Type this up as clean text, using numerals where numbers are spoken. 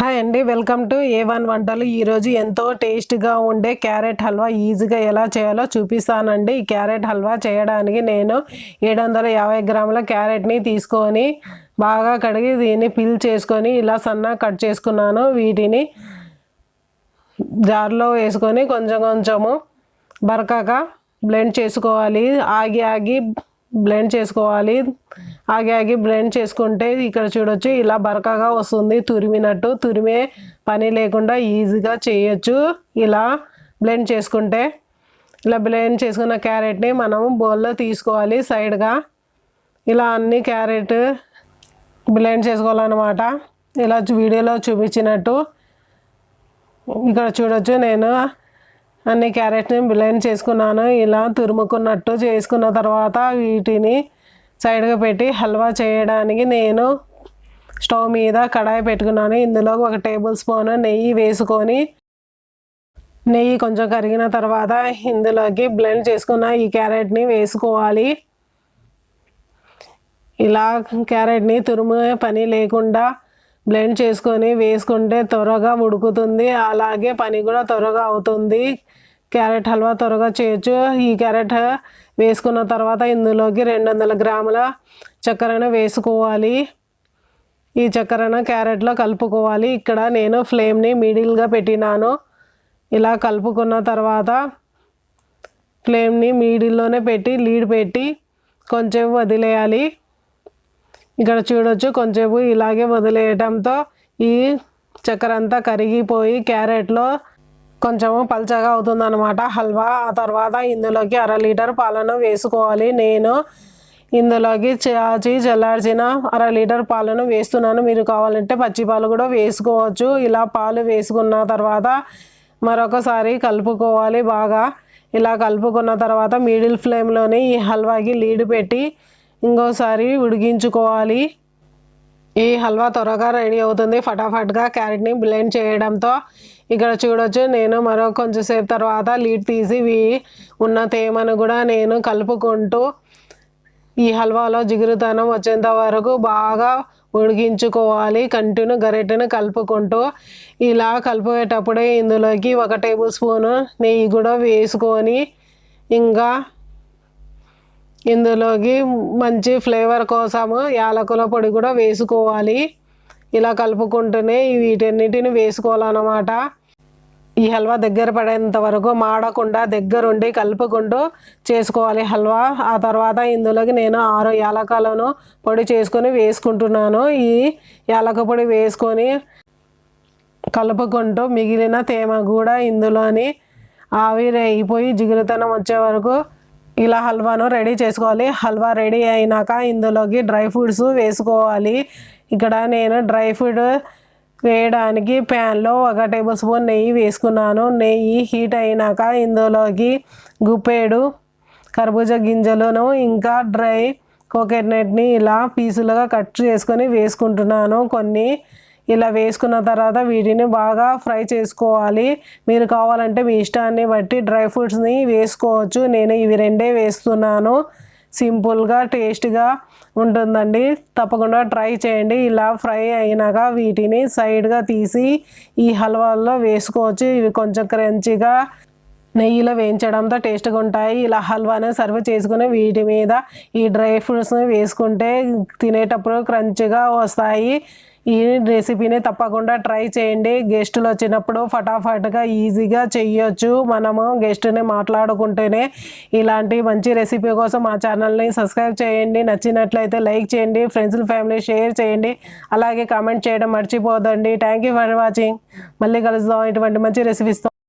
Hi అండి, welcome to A1 వంటలు. ఈరోజు ఎంతో టేస్ట్గా ఉండే క్యారెట్ హల్వా ఈజీగా ఎలా చేయాలో చూపిస్తానండి. ఈ క్యారెట్ హల్వా చేయడానికి నేను 750 గ్రాముల క్యారెట్ని తీసుకొని బాగా కడిగి దీన్ని పిల్ చేసుకొని ఇలా సన్నగా కట్ చేసుకున్నాను. వీటిని జార్లో వేసుకొని కొంచెం కొంచెము బరకగా బ్లెండ్ చేసుకోవాలి. ఆగి బ్లెండ్ చేసుకోవాలి. ఆగి బ్లెండ్ చేసుకుంటే ఇక్కడ చూడొచ్చు ఇలా బరకగా వస్తుంది. తురిమే పని లేకుండా ఈజీగా చేయొచ్చు ఇలా బ్లెండ్ చేసుకుంటే. ఇలా బ్లెండ్ చేసుకున్న క్యారెట్ని మనము బౌల్లో తీసుకోవాలి. సైడ్గా ఇలా అన్ని క్యారెట్ బ్లెండ్ చేసుకోవాలన్నమాట. ఇలా వీడియోలో చూపించినట్టు ఇక్కడ చూడొచ్చు నేను అన్ని క్యారెట్ని బ్లెండ్ చేసుకున్నాను. ఇలా తురుముకున్నట్టు చేసుకున్న తర్వాత వీటిని సైడ్గా పెట్టి హల్వా చేయడానికి నేను స్టవ్ మీద కడాయి పెట్టుకున్నాను. ఇందులో 1 టేబుల్ స్పూన్ నెయ్యి వేసుకొని నెయ్యి కొంచెం కరిగిన తర్వాత ఇందులోకి బ్లెండ్ చేసుకున్న ఈ క్యారెట్ని వేసుకోవాలి. ఇలా క్యారెట్ని తురుమే పని లేకుండా బ్లెండ్ చేసుకొని వేసుకుంటే త్వరగా ఉడుకుతుంది. అలాగే పని కూడా త్వరగా అవుతుంది. క్యారెట్ హల్వా త్వరగా చేయొచ్చు. ఈ క్యారెట్ వేసుకున్న తర్వాత ఇందులోకి 200 గ్రాముల చక్కెరను వేసుకోవాలి. ఈ చక్కెరను క్యారెట్లో కలుపుకోవాలి. ఇక్కడ నేను ఫ్లేమ్ని మిడిల్గా పెట్టినాను. ఇలా కలుపుకున్న తర్వాత ఫ్లేమ్ని మిడిల్లోనే పెట్టి లీడ్ పెట్టి కొంచెం వదిలేయాలి. ఇక్కడ చూడొచ్చు కొంచెంసేపు ఇలాగే వదిలేయడంతో ఈ చక్కెర అంతా కరిగిపోయి క్యారెట్లో కొంచెము పల్చగా అవుతుందన్నమాట హల్వా. ఆ తర్వాత ఇందులోకి 1/2 లీటర్ పాలను వేసుకోవాలి. నేను ఇందులోకి చల్లార్చిన 1/2 లీటర్ పాలను వేస్తున్నాను. మీరు కావాలంటే పచ్చి పాలు కూడా వేసుకోవచ్చు. ఇలా పాలు వేసుకున్న తర్వాత మరొకసారి కలుపుకోవాలి. బాగా ఇలా కలుపుకున్న తర్వాత మిడిల్ ఫ్లేమ్లోనే ఈ హల్వాకి లీడ్ పెట్టి ఇంకోసారి ఉడికించుకోవాలి. ఈ హల్వా త్వరగా రెడీ అవుతుంది ఫటాఫట్గా క్యారెట్ని బ్లెండ్ చేయడంతో. ఇక్కడ చూడొచ్చు నేను మరో కొంచెంసేపు తర్వాత లీడ్ తీసి ఉన్న తేమను కూడా నేను కలుపుకుంటూ ఈ హల్వాలో జిగురుతనం వచ్చేంత వరకు బాగా ఉడికించుకోవాలి. కంటిన్యూ గరిటెను కలుపుకుంటూ ఇలా కలిపేటప్పుడే ఇందులోకి 1 టేబుల్ స్పూన్ నెయ్యి కూడా వేసుకొని ఇంకా ఇందులోకి మంచి ఫ్లేవర్ కోసము యాలకుల పొడి కూడా వేసుకోవాలి. ఇలా కలుపుకుంటూనే వీటన్నిటిని వేసుకోవాలన్నమాట. ఈ హల్వా దగ్గర పడేంత వరకు మాడకుండా దగ్గరుండి కలుపుకుంటూ చేసుకోవాలి హల్వా. ఆ తర్వాత ఇందులోకి నేను 6 యాలకులను పొడి చేసుకొని వేసుకుంటున్నాను. ఈ యాలక పొడి వేసుకొని కలుపుకుంటూ మిగిలిన తేమ కూడా ఇందులోని ఆవిరైపోయి జిగురుతనం వచ్చే వరకు ఇలా హల్వాను రెడీ చేసుకోవాలి. హల్వా రెడీ అయినాక ఇందులోకి డ్రై ఫ్రూట్స్ వేసుకోవాలి. ఇక్కడ నేను డ్రై ఫ్రూట్ వేయడానికి ప్యాన్లో 1 టేబుల్ స్పూన్ నెయ్యి వేసుకున్నాను. నెయ్యి హీట్ అయినాక ఇందులోకి గుప్పెడు కర్బూజా గింజలను ఇంకా డ్రై కోకోనట్ని ఇలా పీసులుగా కట్ చేసుకొని వేసుకుంటున్నాను. కొన్ని ఇలా వేసుకున్న తర్వాత వీటిని బాగా ఫ్రై చేసుకోవాలి. మీరు కావాలంటే మీ ఇష్టాన్ని బట్టి డ్రై ఫ్రూట్స్ని వేసుకోవచ్చు. నేను ఇవి 2 వేస్తున్నాను. సింపుల్గా టేస్ట్గా ఉంటుందండి. తప్పకుండా ట్రై చేయండి. ఇలా ఫ్రై అయినాక వీటిని సైడ్గా తీసి ఈ హల్వాల్లో వేసుకోవచ్చు. ఇవి కొంచెం క్రంచిగా నెయ్యిలో వేయించడంతో టేస్ట్గా ఉంటాయి. ఇలా హల్వాని సర్వ్ చేసుకుని వీటి మీద ఈ డ్రై ఫ్రూట్స్ని వేసుకుంటే తినేటప్పుడు క్రంచిగా వస్తాయి. ఈ రెసిపీని తప్పకుండా ట్రై చేయండి. గెస్టులు వచ్చినప్పుడు ఫటాఫట్గా ఈజీగా చేయొచ్చు. మనము గెస్ట్ని మాట్లాడుకుంటేనే. ఇలాంటి మంచి రెసిపీ కోసం మా ఛానల్ని సబ్స్క్రైబ్ చేయండి. నచ్చినట్లయితే లైక్ చేయండి. ఫ్రెండ్స్ ఫ్యామిలీ షేర్ చేయండి. అలాగే కామెంట్ చేయడం మర్చిపోదండి. Thank you for watching. మళ్ళీ కలుద్దాం ఇటువంటి మంచి రెసిపీస్తో.